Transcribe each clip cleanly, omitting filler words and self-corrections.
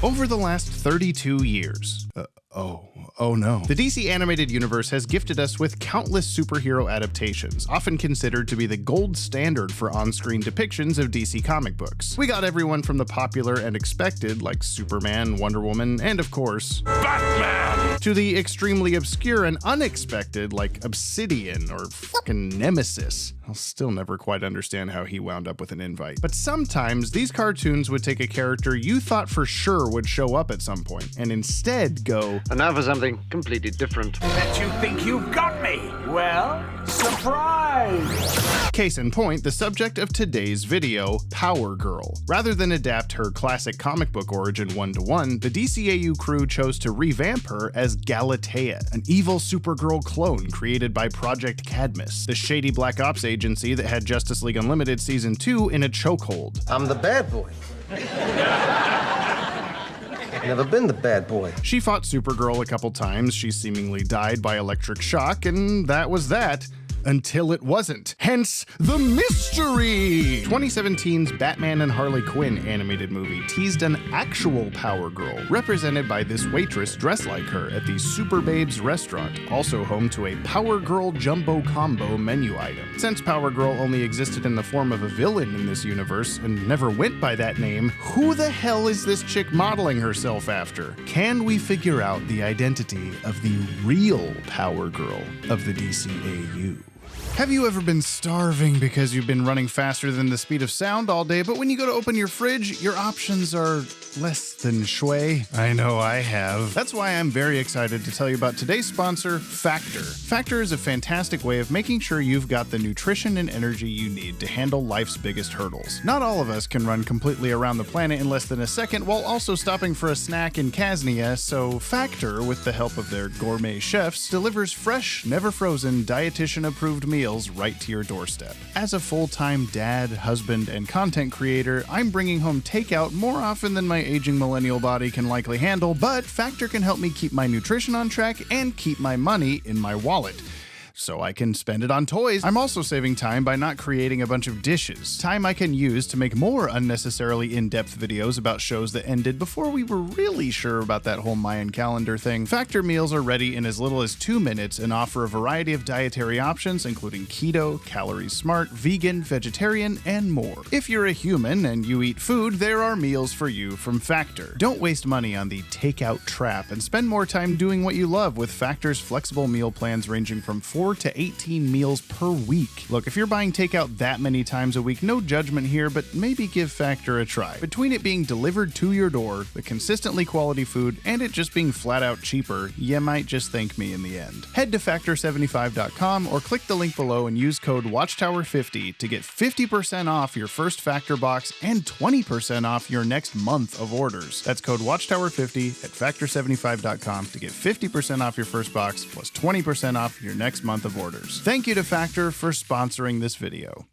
Over the last 32 years, oh no. The DC animated universe has gifted us with countless superhero adaptations, often considered to be the gold standard for on-screen depictions of DC comic books. We got everyone from the popular and expected, like Superman, Wonder Woman, and of course, Batman, to the extremely obscure and unexpected, like Obsidian or fucking Nemesis. I'll still never quite understand how he wound up with an invite. But sometimes these cartoons would take a character you thought for sure would show up at some point, and instead go, and now for something completely different. Bet you think you've got me? Well, surprise! Case in point, the subject of today's video, Power Girl. Rather than adapt her classic comic book origin one-to-one, the DCAU crew chose to revamp her as Galatea, an evil Supergirl clone created by Project Cadmus, the shady Black Ops agency that had Justice League Unlimited Season 2 in a chokehold. I'm the bad boy. Never been the bad boy. She fought Supergirl a couple times, she seemingly died by electric shock, and that was that. Until it wasn't. Hence, the mystery! 2017's Batman and Harley Quinn animated movie teased an actual Power Girl, represented by this waitress dressed like her at the Super Babes restaurant, also home to a Power Girl Jumbo Combo menu item. Since Power Girl only existed in the form of a villain in this universe and never went by that name, who the hell is this chick modeling herself after? Can we figure out the identity of the real Power Girl of the DCAU? Have you ever been starving because you've been running faster than the speed of sound all day, but when you go to open your fridge, your options are less than shui? I know I have. That's why I'm very excited to tell you about today's sponsor, Factor. Factor is a fantastic way of making sure you've got the nutrition and energy you need to handle life's biggest hurdles. Not all of us can run completely around the planet in less than a second while also stopping for a snack in Kaznia, so Factor, with the help of their gourmet chefs, delivers fresh, never frozen, dietitian-approved meals right to your doorstep. As a full-time dad, husband, and content creator, I'm bringing home takeout more often than my aging millennial body can likely handle, but Factor can help me keep my nutrition on track and keep my money in my wallet, so I can spend it on toys. I'm also saving time by not creating a bunch of dishes. Time I can use to make more unnecessarily in-depth videos about shows that ended before we were really sure about that whole Mayan calendar thing. Factor meals are ready in as little as 2 minutes and offer a variety of dietary options, including keto, calorie smart, vegan, vegetarian, and more. If you're a human and you eat food, there are meals for you from Factor. Don't waste money on the takeout trap and spend more time doing what you love with Factor's flexible meal plans ranging from 4 to 18 meals per week. Look, if you're buying takeout that many times a week, no judgment here, but maybe give Factor a try. Between it being delivered to your door, the consistently quality food, and it just being flat out cheaper, you might just thank me in the end. Head to factor75.com or click the link below and use code Watchtower50 to get 50% off your first Factor box and 20% off your next month of orders. That's code Watchtower50 at factor75.com to get 50% off your first box plus 20% off your next month of orders. Thank you to Factor for sponsoring this video.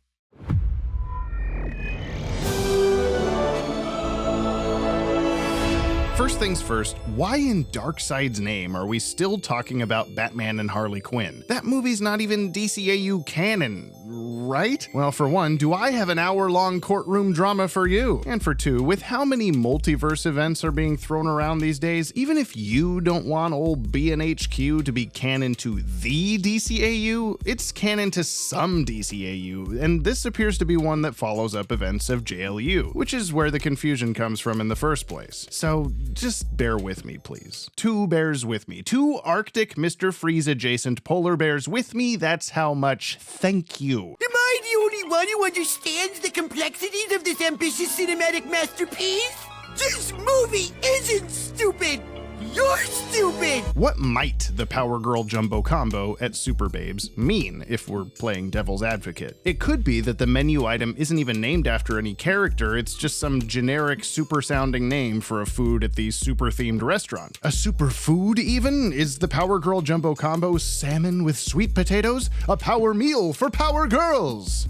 First things first, why in Darkseid's name are we still talking about Batman and Harley Quinn? That movie's not even DCAU canon, right? Well, for one, do I have an hour-long courtroom drama for you? And for two, with how many multiverse events are being thrown around these days, even if you don't want old BNHQ to be canon to the DCAU, it's canon to some DCAU, and this appears to be one that follows up events of JLU, which is where the confusion comes from in the first place. So just bear with me, please. Two bears with me. Two Arctic Mr. Freeze adjacent polar bears with me. That's how much thank you. Am I the only one who understands the complexities of this ambitious cinematic masterpiece? This movie isn't stupid! You're stupid! What might the Power Girl Jumbo Combo at Super Babes mean if we're playing devil's advocate? It could be that the menu item isn't even named after any character, it's just some generic super-sounding name for a food at the super-themed restaurant. A superfood even? Is the Power Girl Jumbo Combo salmon with sweet potatoes? A power meal for power girls?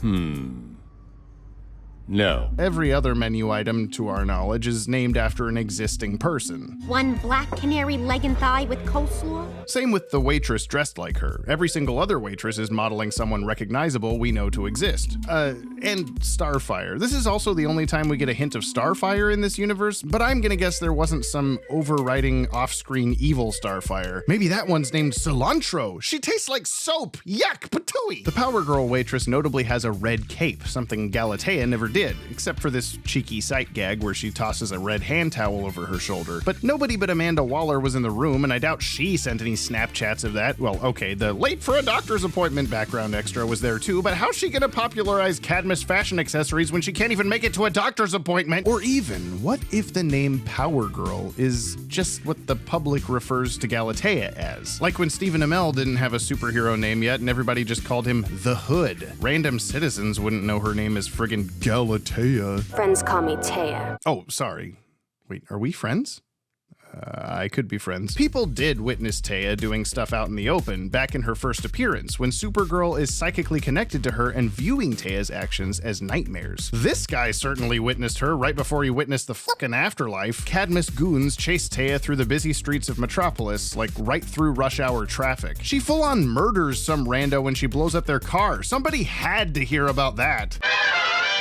No. Every other menu item, to our knowledge, is named after an existing person. One black canary leg and thigh with coleslaw? Same with the waitress dressed like her. Every single other waitress is modeling someone recognizable we know to exist. And Starfire. This is also the only time we get a hint of Starfire in this universe, but I'm gonna guess there wasn't some overriding off-screen evil Starfire. Maybe that one's named Cilantro. She tastes like soap. Yuck, patooey. The Power Girl waitress notably has a red cape, something Galatea never did, except for this cheeky sight gag where she tosses a red hand towel over her shoulder. But nobody but Amanda Waller was in the room, and I doubt she sent any Snapchats of that. Well, okay, the late for a doctor's appointment background extra was there too, but how's she gonna popularize Cadmus fashion accessories when she can't even make it to a doctor's appointment? Or even, what if the name Power Girl is just what the public refers to Galatea as? Like when Stephen Amell didn't have a superhero name yet and everybody just called him The Hood. Random citizens wouldn't know her name as friggin' Galatea. Friends call me Taya. Oh, sorry. Wait, are we friends? I could be friends. People did witness Taya doing stuff out in the open back in her first appearance, when Supergirl is psychically connected to her and viewing Taya's actions as nightmares. This guy certainly witnessed her right before he witnessed the fucking afterlife. Cadmus goons chased Taya through the busy streets of Metropolis, like right through rush hour traffic. She full-on murders some rando when she blows up their car. Somebody had to hear about that.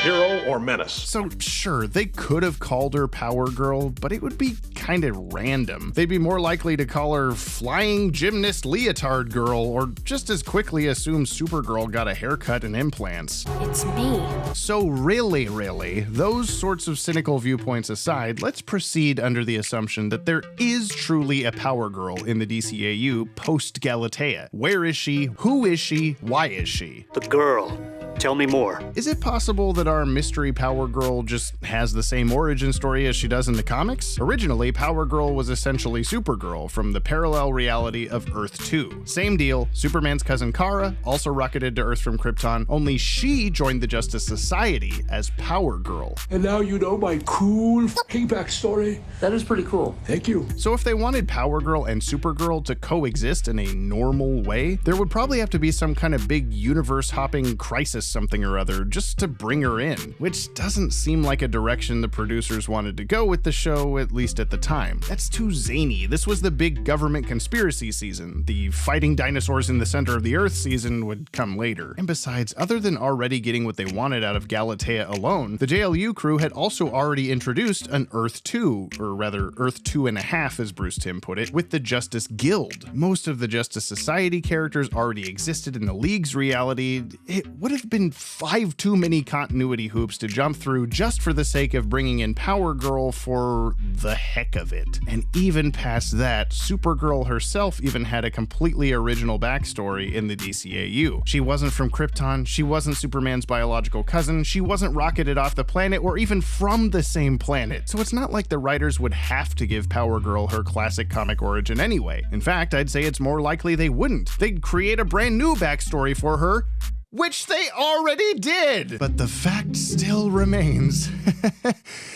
Hero or menace? So sure, they could have called her Power Girl, but it would be kind of random. They'd be more likely to call her Flying Gymnast Leotard Girl, or just as quickly assume Supergirl got a haircut and implants. It's me. So really, those sorts of cynical viewpoints aside, let's proceed under the assumption that there is truly a Power Girl in the DCAU post-Galatea. Where is she? Who is she? Why is she? The girl. Tell me more. Is it possible that our mystery Power Girl just has the same origin story as she does in the comics? Originally, Power Girl was essentially Supergirl from the parallel reality of Earth 2. Same deal, Superman's cousin Kara also rocketed to Earth from Krypton, only she joined the Justice Society as Power Girl. And now you know my cool f***ing backstory. That is pretty cool. Thank you. So if they wanted Power Girl and Supergirl to coexist in a normal way, there would probably have to be some kind of big universe-hopping crisis something or other just to bring her in, which doesn't seem like a direction the producers wanted to go with the show, at least at the time. That's too zany. This was the big government conspiracy season. The fighting dinosaurs in the center of the earth season would come later. And besides, other than already getting what they wanted out of Galatea alone, the JLU crew had also already introduced an Earth 2, or rather Earth 2.5 as Bruce Timm put it, with the Justice Guild. Most of the Justice Society characters already existed in the League's reality. It would have been 5 too many continuity hoops to jump through just for the sake of bringing in Power Girl for the heck of it. And even past that, Supergirl herself even had a completely original backstory in the DCAU. She wasn't from Krypton, she wasn't Superman's biological cousin, she wasn't rocketed off the planet or even from the same planet. So it's not like the writers would have to give Power Girl her classic comic origin anyway. In fact, I'd say it's more likely they wouldn't. They'd create a brand new backstory for her, which they already did. But the fact still remains.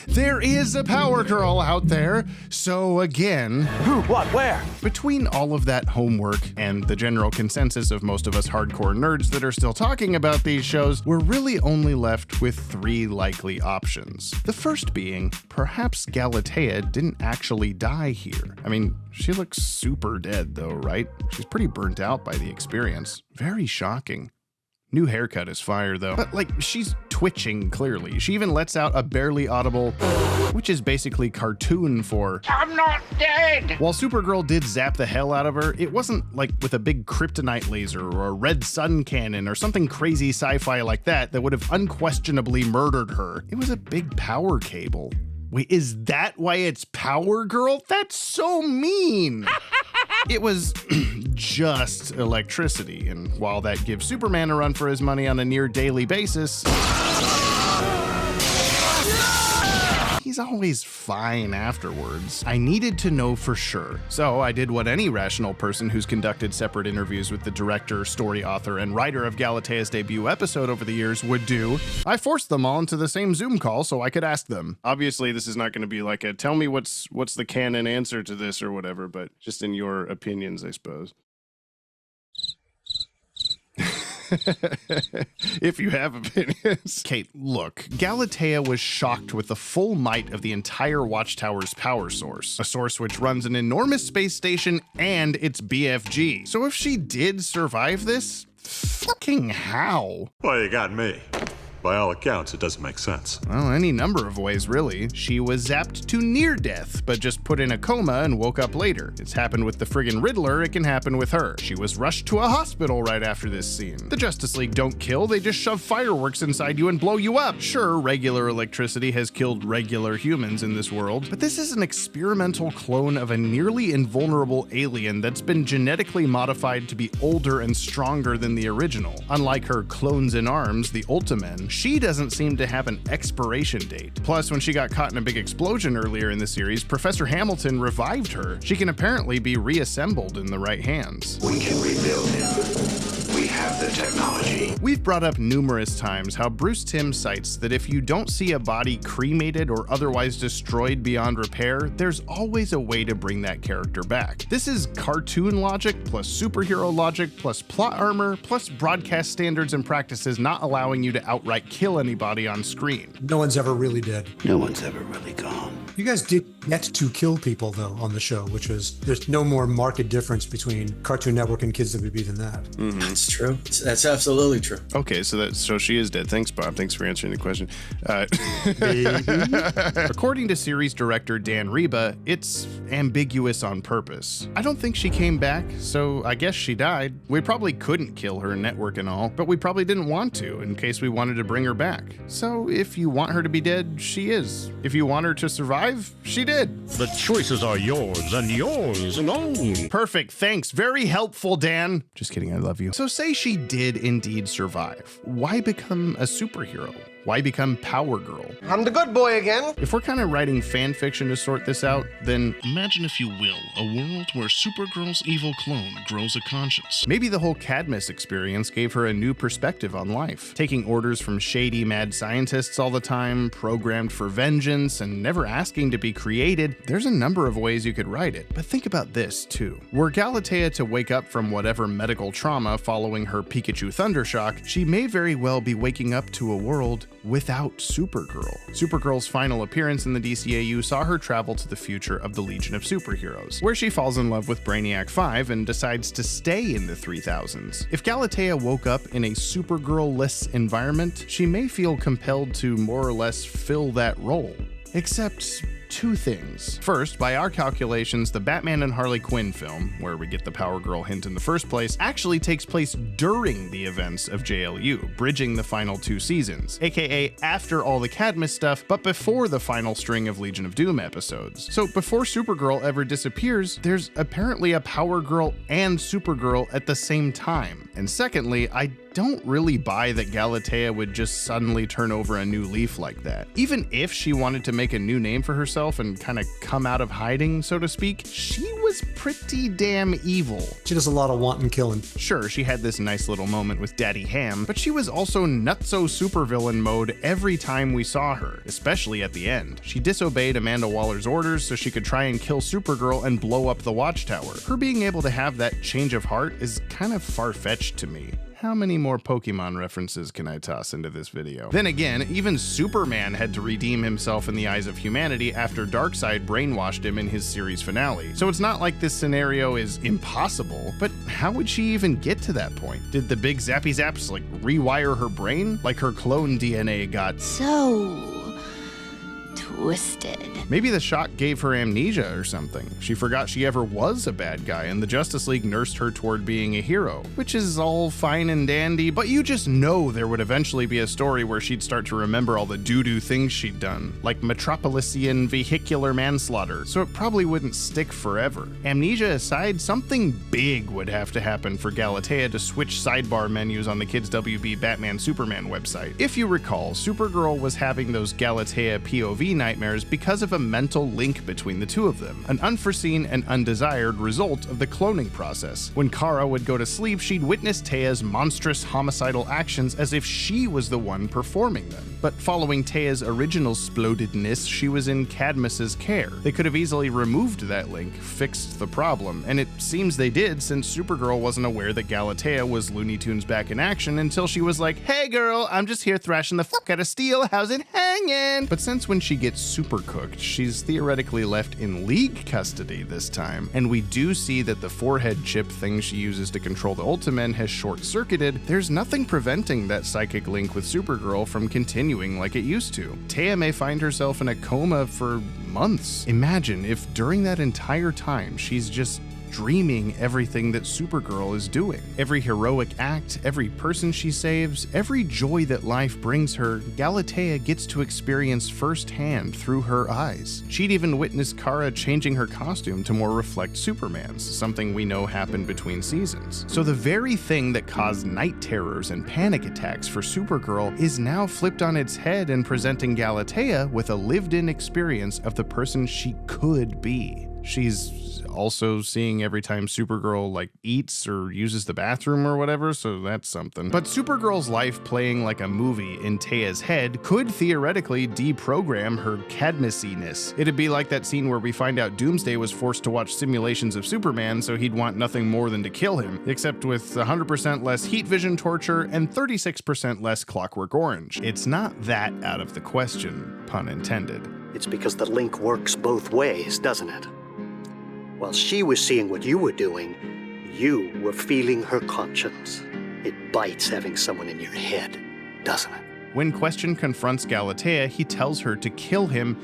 There is a Power Girl out there. So again, Who? What? Where? between all of that homework and the general consensus of most of us hardcore nerds that are still talking about these shows, we're really only left with 3 likely options. The first being, perhaps Galatea didn't actually die here. I mean, she looks super dead though, right? She's pretty burnt out by the experience. Very shocking. New haircut is fire though. But like, she's twitching clearly. She even lets out a barely audible, which is basically cartoon for I'm not dead! While Supergirl did zap the hell out of her, it wasn't like with a big kryptonite laser or a red sun cannon or something crazy sci-fi like that would have unquestionably murdered her. It was a big power cable. Wait, is that why it's Power Girl? That's so mean! It was just electricity, and while that gives Superman a run for his money on a near daily basis, he's always fine afterwards. I needed to know for sure, so I did what any rational person who's conducted separate interviews with the director, story author, and writer of Galatea's debut episode over the years would do. I forced them all into the same Zoom call so I could ask them. Obviously, this is not going to be like a tell me what's the canon answer to this or whatever, but just in your opinions, I suppose. If you have opinions. Kate, look, Galatea was shocked with the full might of the entire Watchtower's power source, a source which runs an enormous space station and its BFG. So if she did survive this, fucking how? Well, you got me. By all accounts, it doesn't make sense. Well, any number of ways, really. She was zapped to near death, but just put in a coma and woke up later. It's happened with the friggin' Riddler, it can happen with her. She was rushed to a hospital right after this scene. The Justice League don't kill, they just shove fireworks inside you and blow you up. Sure, regular electricity has killed regular humans in this world, but this is an experimental clone of a nearly invulnerable alien that's been genetically modified to be older and stronger than the original. Unlike her clones in arms, the Ultimen, she doesn't seem to have an expiration date. Plus, when she got caught in a big explosion earlier in the series, Professor Hamilton revived her. She can apparently be reassembled in the right hands. We can rebuild him. We have the technology. We've brought up numerous times how Bruce Timm cites that if you don't see a body cremated or otherwise destroyed beyond repair, there's always a way to bring that character back. This is cartoon logic plus superhero logic plus plot armor plus broadcast standards and practices not allowing you to outright kill anybody on screen. No one's ever really dead. No one's ever really gone. You guys did get to kill people, though, on the show, which was, there's no more marked difference between Cartoon Network and Kids WB than that. Mm-hmm. That's true. That's absolutely true. Okay, so she is dead. Thanks, Bob. Thanks for answering the question. According to series director Dan Reba, it's ambiguous on purpose. I don't think she came back, so I guess she died. We probably couldn't kill her network and all, but we probably didn't want to in case we wanted to bring her back. So if you want her to be dead, she is. If you want her to survive, she did. The choices are yours and yours alone. Perfect, thanks. Very helpful, Dan. Just kidding, I love you. So say she did indeed survive. Why become a superhero? Why become Power Girl? I'm the good boy again. If we're kind of writing fan fiction to sort this out, then imagine, if you will, a world where Supergirl's evil clone grows a conscience. Maybe the whole Cadmus experience gave her a new perspective on life. Taking orders from shady mad scientists all the time, programmed for vengeance, and never asking to be created, there's a number of ways you could write it. But think about this, too. Were Galatea to wake up from whatever medical trauma following her Pikachu Thundershock, she may very well be waking up to a world without Supergirl. Supergirl's final appearance in the DCAU saw her travel to the future of the Legion of Superheroes, where she falls in love with Brainiac 5 and decides to stay in the 3000s. If Galatea woke up in a Supergirl-less environment, she may feel compelled to more or less fill that role. Except two things. First, by our calculations, the Batman and Harley Quinn film, where we get the Power Girl hint in the first place, actually takes place during the events of JLU, bridging the final two seasons, aka after all the Cadmus stuff, but before the final string of Legion of Doom episodes. So before Supergirl ever disappears, there's apparently a Power Girl and Supergirl at the same time. And secondly, I don't really buy that Galatea would just suddenly turn over a new leaf like that. Even if she wanted to make a new name for herself and kind of come out of hiding, so to speak, she was pretty damn evil. She does a lot of wanton killing. Sure, she had this nice little moment with Daddy Ham, but she was also nutso supervillain mode every time we saw her, especially at the end. She disobeyed Amanda Waller's orders so she could try and kill Supergirl and blow up the Watchtower. Her being able to have that change of heart is kind of far-fetched to me. How many more Pokemon references can I toss into this video? Then again, even Superman had to redeem himself in the eyes of humanity after Darkseid brainwashed him in his series finale. So it's not like this scenario is impossible, but how would she even get to that point? Did the big zappy zaps like rewire her brain? Like her clone DNA got so twisted. Maybe the shock gave her amnesia or something. She forgot she ever was a bad guy and the Justice League nursed her toward being a hero, which is all fine and dandy, but you just know there would eventually be a story where she'd start to remember all the doo-doo things she'd done, like Metropolisian vehicular manslaughter, so it probably wouldn't stick forever. Amnesia aside, something big would have to happen for Galatea to switch sidebar menus on the Kids WB Batman Superman website. If you recall, Supergirl was having those Galatea POV nights nightmares because of a mental link between the two of them, an unforeseen and undesired result of the cloning process. When Kara would go to sleep, she'd witness Taya's monstrous homicidal actions as if she was the one performing them. But following Taya's original splodedness, she was in Cadmus's care. They could have easily removed that link, fixed the problem, and it seems they did since Supergirl wasn't aware that Galatea was Looney Tunes back in action until she was like, "Hey girl, I'm just here thrashing the fuck out of steel, how's it hanging?" But since when she gets super cooked, she's theoretically left in League custody this time, and we do see that the forehead chip thing she uses to control the Ultimen has short-circuited. There's nothing preventing that psychic link with Supergirl from continuing like it used to. Taya may find herself in a coma for months. Imagine if during that entire time she's just dreaming everything that Supergirl is doing. Every heroic act, every person she saves, every joy that life brings her, Galatea gets to experience firsthand through her eyes. She'd even witnessed Kara changing her costume to more reflect Superman's, something we know happened between seasons. So the very thing that caused night terrors and panic attacks for Supergirl is now flipped on its head and presenting Galatea with a lived-in experience of the person she could be. She's also seeing every time Supergirl eats or uses the bathroom or whatever, so that's something. But Supergirl's life playing like a movie in Taya's head could theoretically deprogram her Cadmus-iness. It'd be like that scene where we find out Doomsday was forced to watch simulations of Superman so he'd want nothing more than to kill him, except with 100% less heat vision torture and 36% less Clockwork Orange. It's not that out of the question, pun intended. It's because the link works both ways, doesn't it? While she was seeing what you were doing, you were feeling her conscience. It bites having someone in your head, doesn't it? When Question confronts Galatea, he tells her to kill him,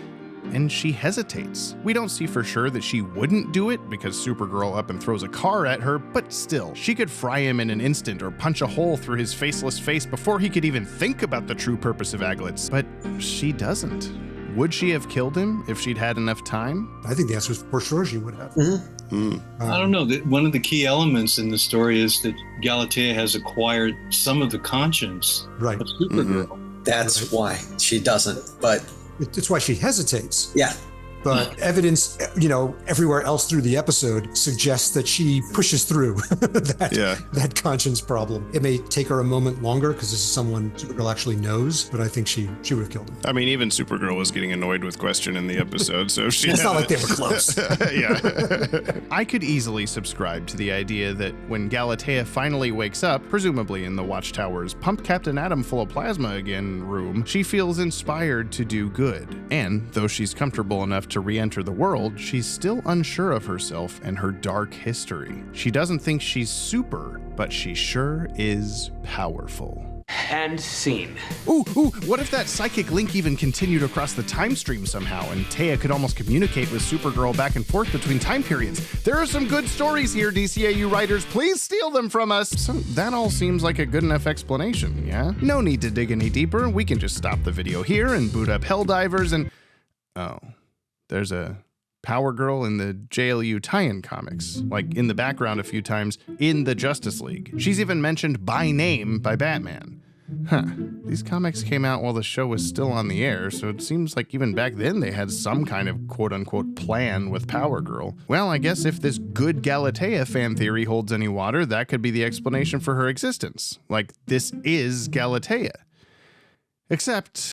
and she hesitates. We don't see for sure that she wouldn't do it because Supergirl up and throws a car at her, but still, she could fry him in an instant or punch a hole through his faceless face before he could even think about the true purpose of aglets. But she doesn't. Would she have killed him if she'd had enough time? I think the answer is for sure she would have. I don't know. One of the key elements in the story is that Galatea has acquired some of the conscience of Supergirl. That's why she doesn't, but... It's why she hesitates. Yeah. But evidence, everywhere else through the episode suggests that she pushes through that conscience problem. It may take her a moment longer because this is someone Supergirl actually knows, but I think she would have killed him. I mean, even Supergirl was getting annoyed with Question in the episode, so she... It's not like they were close. Yeah. I could easily subscribe to the idea that when Galatea finally wakes up, presumably in the Watchtower's Pump Captain Atom Full of Plasma Again room, she feels inspired to do good. And though she's comfortable enough to re-enter the world, she's still unsure of herself and her dark history. She doesn't think she's super, but she sure is powerful. And scene. Ooh, what if that psychic link even continued across the time stream somehow, and Taya could almost communicate with Supergirl back and forth between time periods? There are some good stories here, DCAU writers. Please steal them from us. That all seems like a good enough explanation, yeah? No need to dig any deeper. We can just stop the video here and boot up Helldivers and... Oh. There's a Power Girl in the JLU tie-in comics, in the background a few times in the Justice League. She's even mentioned by name by Batman. These comics came out while the show was still on the air, so it seems like even back then they had some kind of quote-unquote plan with Power Girl. Well, I guess if this good Galatea fan theory holds any water, that could be the explanation for her existence. This is Galatea. Except...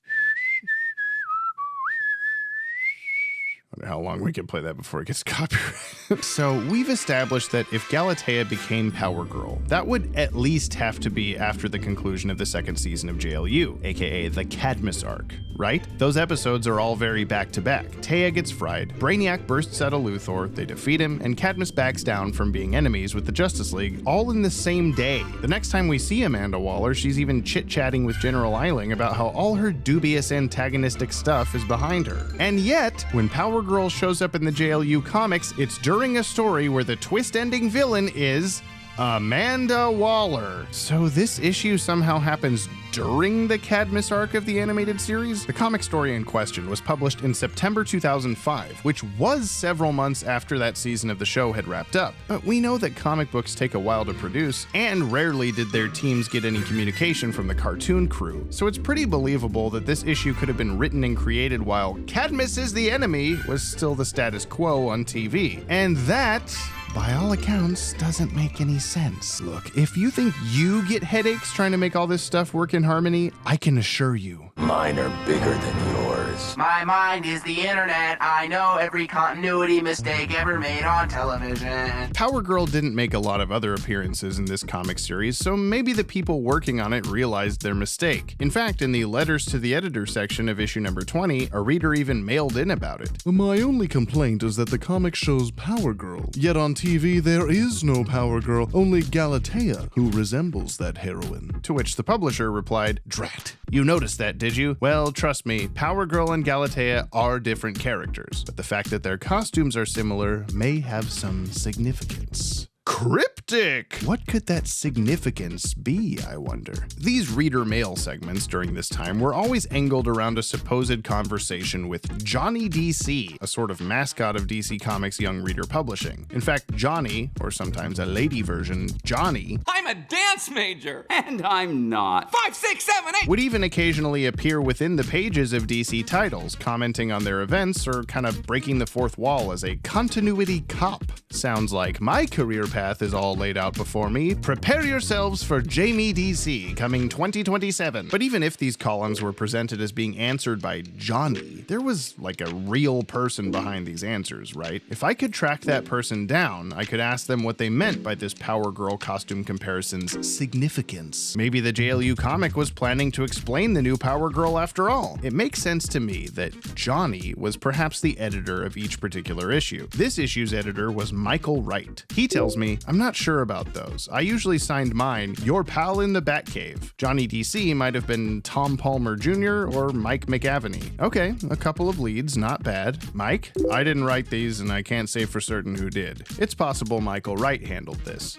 I wonder how long we can play that before it gets copyrighted. So we've established that if Galatea became Power Girl, that would at least have to be after the conclusion of the second season of JLU, aka the Cadmus arc, right? Those episodes are all very back-to-back. Taya gets fried, Brainiac bursts out of Luthor, they defeat him, and Cadmus backs down from being enemies with the Justice League, all in the same day. The next time we see Amanda Waller, she's even chit-chatting with General Eiling about how all her dubious antagonistic stuff is behind her. And yet, when Power Girl shows up in the JLU comics, it's during a story where the twist-ending villain is Amanda Waller. So this issue somehow happens during the Cadmus arc of the animated series. The comic story in question was published in September 2005, which was several months after that season of the show had wrapped up. But we know that comic books take a while to produce, and rarely did their teams get any communication from the cartoon crew, so it's pretty believable that this issue could have been written and created while Cadmus is the enemy was still the status quo on TV. And that, by all accounts, doesn't make any sense. Look, if you think you get headaches trying to make all this stuff work in harmony, I can assure you, Mine are bigger than yours. My mind is the internet. I know every continuity mistake ever made on television. Power Girl didn't make a lot of other appearances in this comic series, so maybe the people working on it realized their mistake. In fact, in the letters to the editor section of issue number 20, a reader even mailed in about it. My only complaint is that the comic shows Power Girl, yet on TV there is no Power Girl, only Galatea, who resembles that heroine. To which the publisher replied, "Drat, you noticed that, did you? Well, trust me, Power Girl and Galatea are different characters, but the fact that their costumes are similar may have some significance." Cryptic! What could that significance be, I wonder? These reader mail segments during this time were always angled around a supposed conversation with Johnny DC, a sort of mascot of DC Comics' Young Reader Publishing. In fact, Johnny, or sometimes a lady version, Johnny, I'm a dance major, and I'm not. 5, 6, 7, 8 would even occasionally appear within the pages of DC titles, commenting on their events or kind of breaking the fourth wall as a continuity cop. Sounds like my career path is all laid out before me. Prepare yourselves for Jamie DC coming 2027. But even if these columns were presented as being answered by Johnny, there was like a real person behind these answers, right? If I could track that person down, I could ask them what they meant by this Power Girl costume comparison's significance. Maybe the JLU comic was planning to explain the new Power Girl after all. It makes sense to me that Johnny was perhaps the editor of each particular issue. This issue's editor was Michael Wright. He tells me, "I'm not sure about those. I usually signed mine, your pal in the Batcave." Johnny DC might have been Tom Palmer Jr. or Mike McAvaney. Okay, a couple of leads, not bad. Mike? I didn't write these and I can't say for certain who did. It's possible Michael Wright handled this.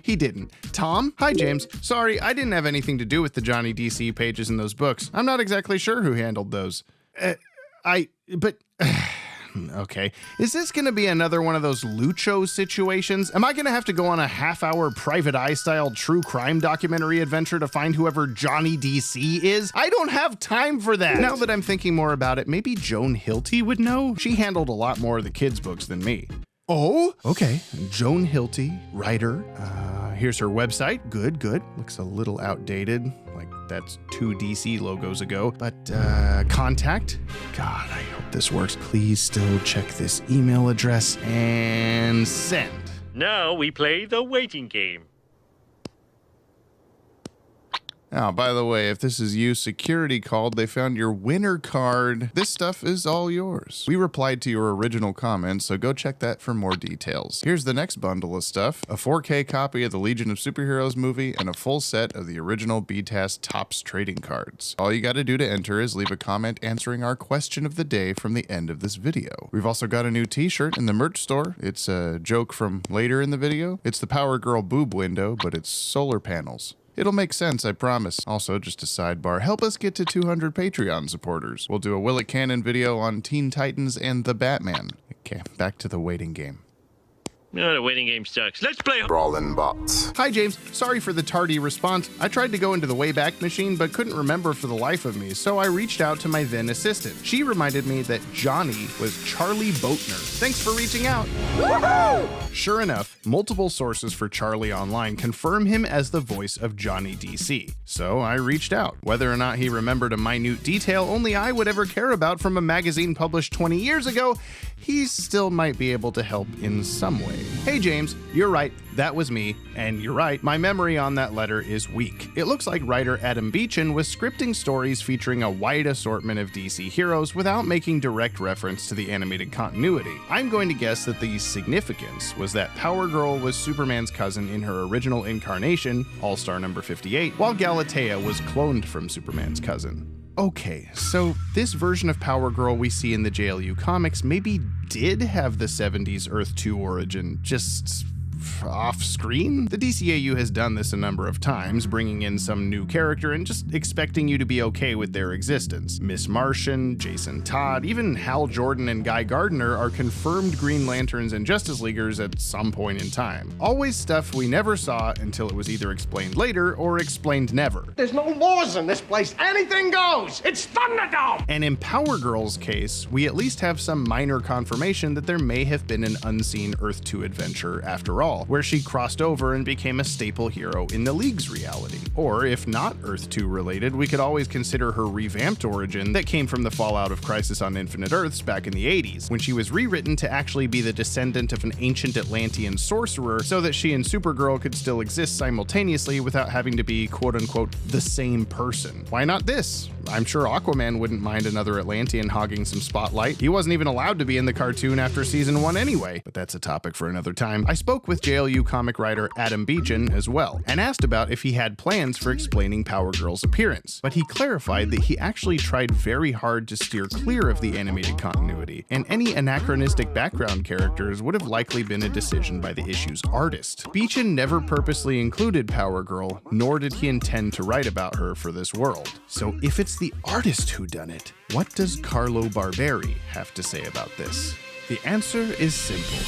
He didn't. Tom? Hi James. Sorry, I didn't have anything to do with the Johnny DC pages in those books. I'm not exactly sure who handled those. Okay. Is this going to be another one of those Lucho situations? Am I going to have to go on a half-hour Private Eye-style true crime documentary adventure to find whoever Johnny DC is? I don't have time for that. Now that I'm thinking more about it, maybe Joan Hilty would know? She handled a lot more of the kids' books than me. Oh, okay. Joan Hilty, writer. Here's her website. Good. Looks a little outdated. Like that's 2 DC logos ago. But contact. God, I hope this works. Please still check this email address and send. Now we play the waiting game. Oh, by the way, if this is you, security called, they found your winner card. This stuff is all yours. We replied to your original comment, so go check that for more details. Here's the next bundle of stuff, a 4K copy of the Legion of Superheroes movie, and a full set of the original BTAS Topps trading cards. All you gotta do to enter is leave a comment answering our question of the day from the end of this video. We've also got a new t-shirt in the merch store. It's a joke from later in the video. It's the Power Girl boob window, but it's solar panels. It'll make sense, I promise. Also, just a sidebar, help us get to 200 Patreon supporters. We'll do a Will It Canon video on Teen Titans and the Batman. Okay, back to the waiting game. No, the waiting game sucks. Let's play Brawlin' Bots. Hi James, sorry for the tardy response. I tried to go into the Wayback Machine but couldn't remember for the life of me, so I reached out to my then assistant. She reminded me that Johnny was Charlie Boatner. Thanks for reaching out. Woohoo! Sure enough, multiple sources for Charlie Online confirm him as the voice of Johnny DC. So I reached out. Whether or not he remembered a minute detail only I would ever care about from a magazine published 20 years ago, he still might be able to help in some way. Hey James, you're right, that was me, and you're right, my memory on that letter is weak. It looks like writer Adam Beechin was scripting stories featuring a wide assortment of DC heroes without making direct reference to the animated continuity. I'm going to guess that the significance was that Power Girl was Superman's cousin in her original incarnation, All-Star number 58, while Galatea was cloned from Superman's cousin. Okay, so this version of Power Girl we see in the JLU comics maybe did have the 70s Earth 2 origin, just off screen? The DCAU has done this a number of times, bringing in some new character and just expecting you to be okay with their existence. Miss Martian, Jason Todd, even Hal Jordan and Guy Gardner are confirmed Green Lanterns and Justice Leaguers at some point in time. Always stuff we never saw until it was either explained later or explained never. There's no laws in this place. Anything goes. It's Thunderdome. And in Power Girl's case, we at least have some minor confirmation that there may have been an unseen Earth 2 adventure after all, where she crossed over and became a staple hero in the League's reality. Or if not Earth 2 related, we could always consider her revamped origin that came from the fallout of Crisis on Infinite Earths back in the 80s, when she was rewritten to actually be the descendant of an ancient Atlantean sorcerer so that she and Supergirl could still exist simultaneously without having to be quote-unquote the same person. Why not this? I'm sure Aquaman wouldn't mind another Atlantean hogging some spotlight. He wasn't even allowed to be in the cartoon after season 1 anyway, but that's a topic for another time. I spoke with JLU comic writer Adam Beechin as well, and asked about if he had plans for explaining Power Girl's appearance, but he clarified that he actually tried very hard to steer clear of the animated continuity, and any anachronistic background characters would have likely been a decision by the issue's artist. Beechin never purposely included Power Girl, nor did he intend to write about her for this world. So if it's the artist who done it, what does Carlo Barberi have to say about this? The answer is simple.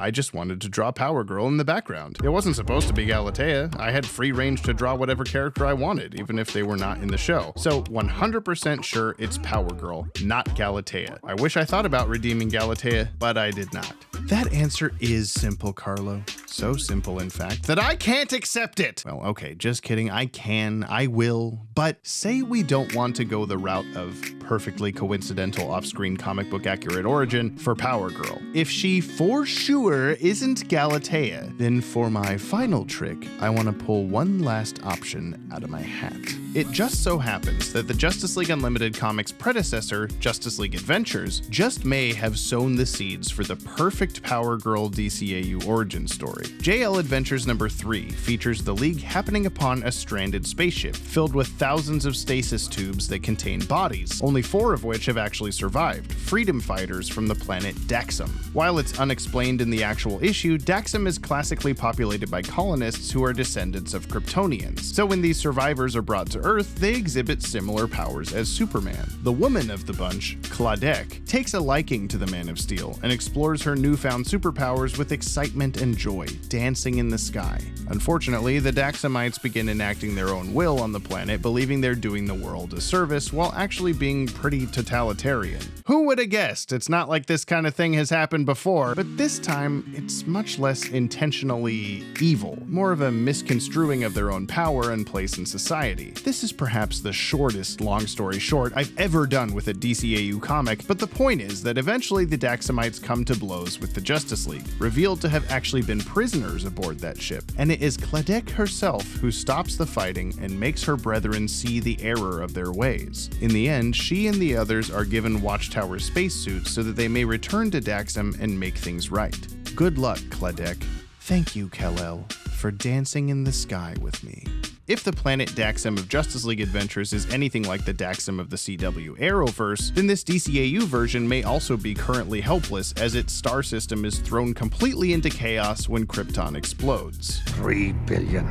I just wanted to draw Power Girl in the background. It wasn't supposed to be Galatea. I had free range to draw whatever character I wanted, even if they were not in the show. So 100% sure it's Power Girl, not Galatea. I wish I thought about redeeming Galatea, but I did not. That answer is simple, Carlo. So simple, in fact, that I can't accept it. Well, okay, just kidding. I will. But say we don't want to go the route of perfectly coincidental off-screen comic book accurate origin for Power Girl. If she for sure isn't Galatea, then for my final trick, I want to pull one last option out of my hat. It just so happens that the Justice League Unlimited comics predecessor, Justice League Adventures, just may have sown the seeds for the perfect Power Girl DCAU origin story. JL Adventures number 3 features the League happening upon a stranded spaceship filled with thousands of stasis tubes that contain bodies, only 4 of which have actually survived, freedom fighters from the planet Daxam. While it's unexplained in the actual issue, Daxam is classically populated by colonists who are descendants of Kryptonians. So when these survivors are brought to Earth, they exhibit similar powers as Superman. The woman of the bunch, Claudette, takes a liking to the Man of Steel and explores her newfound superpowers with excitement and joy, dancing in the sky. Unfortunately, the Daxamites begin enacting their own will on the planet, believing they're doing the world a service while actually being pretty totalitarian. Who would have guessed? It's not like this kind of thing has happened before, but this time it's much less intentionally evil, more of a misconstruing of their own power and place in society. This is perhaps the shortest long story short I've ever done with a DCAU comic, but the point is that eventually the Daxamites come to blows with the Justice League, revealed to have actually been prisoners aboard that ship, and it is Claudette herself who stops the fighting and makes her brethren see the error of their ways. In the end, she and the others are given Watchtower spacesuits so that they may return to Daxam and make things right. Good luck, Claudette. Thank you, Kal-El, for dancing in the sky with me. If the planet Daxam of Justice League Adventures is anything like the Daxam of the CW Arrowverse, then this DCAU version may also be currently helpless as its star system is thrown completely into chaos when Krypton explodes. 3 billion.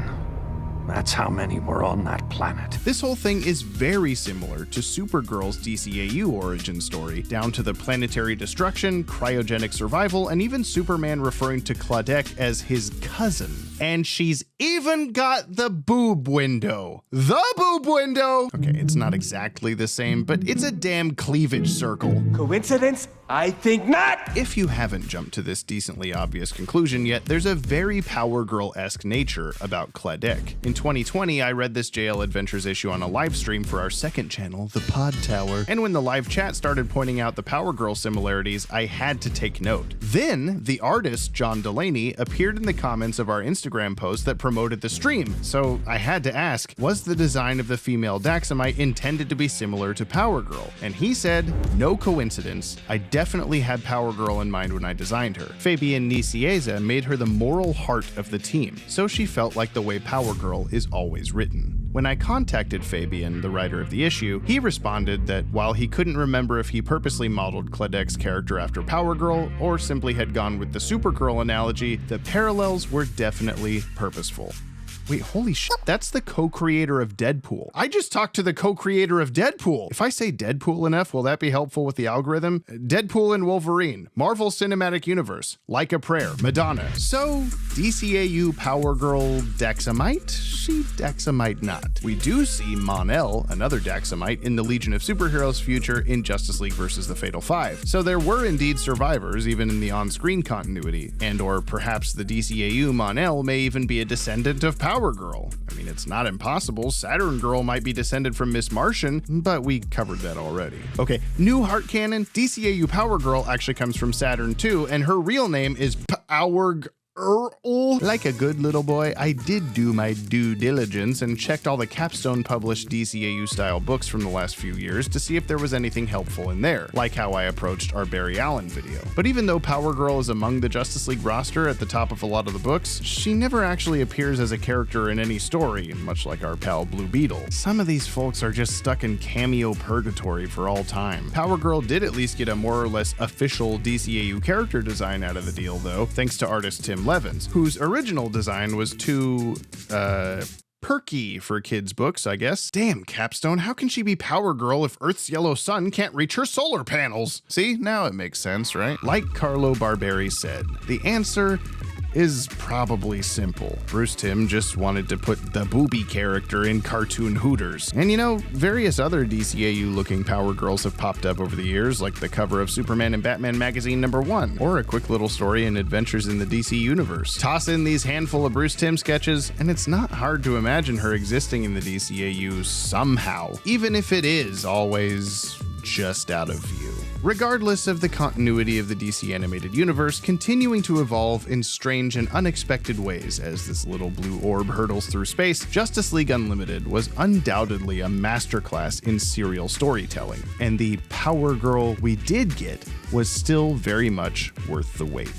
That's how many were on that planet. This whole thing is very similar to Supergirl's DCAU origin story, down to the planetary destruction, cryogenic survival, and even Superman referring to Claudette as his cousin. And she's even got the boob window. The boob window! Okay, it's not exactly the same, but it's a damn cleavage circle. Coincidence? I think not! If you haven't jumped to this decently obvious conclusion yet, there's a very Power Girl-esque nature about Claudette. In 2020, I read this JL Adventures issue on a live stream for our second channel, the Pod Tower, and when the live chat started pointing out the Power Girl similarities, I had to take note. Then, the artist, John Delaney, appeared in the comments of our Instagram post that promoted the stream, so I had to ask, was the design of the female Daxamite intended to be similar to Power Girl? And he said, no coincidence, I definitely had Power Girl in mind when I designed her. Fabian Nicieza made her the moral heart of the team, so she felt like the way Power Girl is always written. When I contacted Fabian, the writer of the issue, he responded that while he couldn't remember if he purposely modeled Cladec's character after Power Girl or simply had gone with the Supergirl analogy, the parallels were definitely purposeful. Wait, holy shit, that's the co-creator of Deadpool. I just talked to the co-creator of Deadpool. If I say Deadpool enough, will that be helpful with the algorithm? Deadpool and Wolverine, Marvel Cinematic Universe, Like a Prayer, Madonna. So, DCAU Power Girl Daxamite? She Daxamite not. We do see Mon-El, another Daxamite, in the Legion of Superheroes future in Justice League vs. the Fatal Five. So there were indeed survivors, even in the on-screen continuity, and or perhaps the DCAU Mon-El may even be a descendant of Power Girl. I mean, it's not impossible. Saturn Girl might be descended from Miss Martian, but we covered that already. Okay, new heart canon, DCAU Power Girl actually comes from Saturn too, and her real name is Power Girl. Like a good little boy, I did do my due diligence and checked all the Capstone published DCAU style books from the last few years to see if there was anything helpful in there, like how I approached our Barry Allen video. But even though Power Girl is among the Justice League roster at the top of a lot of the books, she never actually appears as a character in any story, much like our pal Blue Beetle. Some of these folks are just stuck in cameo purgatory for all time. Power Girl did at least get a more or less official DCAU character design out of the deal though, thanks to artist Tim Levins, whose original design was too, perky for kids' books, I guess. Damn, Capstone, how can she be Power Girl if Earth's yellow sun can't reach her solar panels? See, now it makes sense, right? Like Carlo Barberi said, the answer is probably simple. Bruce Timm just wanted to put the booby character in cartoon Hooters. And you know, various other DCAU looking Power Girls have popped up over the years, like the cover of Superman and Batman magazine #1, or a quick little story in Adventures in the DC Universe. Toss in these handful of Bruce Timm sketches, and it's not hard to imagine her existing in the DCAU somehow, even if it is always just out of view. Regardless of the continuity of the DC animated universe continuing to evolve in strange and unexpected ways as this little blue orb hurtles through space, Justice League Unlimited was undoubtedly a masterclass in serial storytelling, and the Power Girl we did get was still very much worth the wait.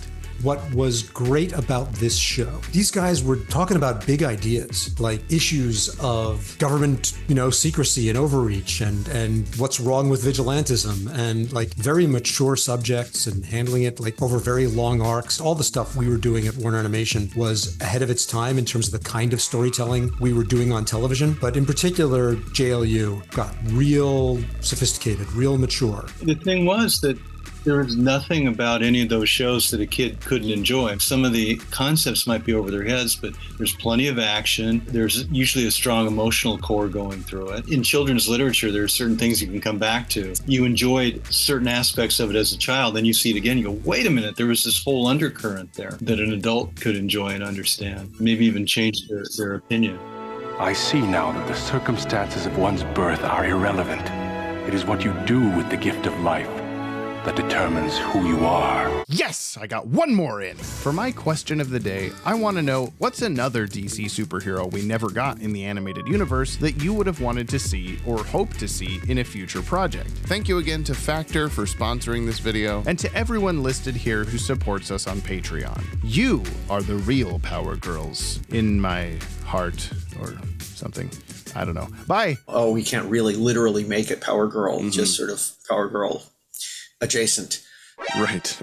What was great about this show, these guys were talking about big ideas, like issues of government, secrecy and overreach and what's wrong with vigilantism, and like very mature subjects and handling it like over very long arcs. All the stuff we were doing at Warner Animation was ahead of its time in terms of the kind of storytelling we were doing on television. But in particular, JLU got real sophisticated, real mature. The thing was that there was nothing about any of those shows that a kid couldn't enjoy. Some of the concepts might be over their heads, but there's plenty of action. There's usually a strong emotional core going through it. In children's literature, there are certain things you can come back to. You enjoyed certain aspects of it as a child, then you see it again, you go, wait a minute, there was this whole undercurrent there that an adult could enjoy and understand, maybe even change their opinion. I see now that the circumstances of one's birth are irrelevant. It is what you do with the gift of life that determines who you are. Yes, I got one more in. For my question of the day, I want to know what's another DC superhero we never got in the animated universe that you would have wanted to see or hoped to see in a future project. Thank you again to Factor for sponsoring this video, and to everyone listed here who supports us on Patreon. You are the real Power Girls in my heart, or something. I don't know. Bye. Oh, we can't really literally make it Power Girl, just sort of Power Girl adjacent. Right.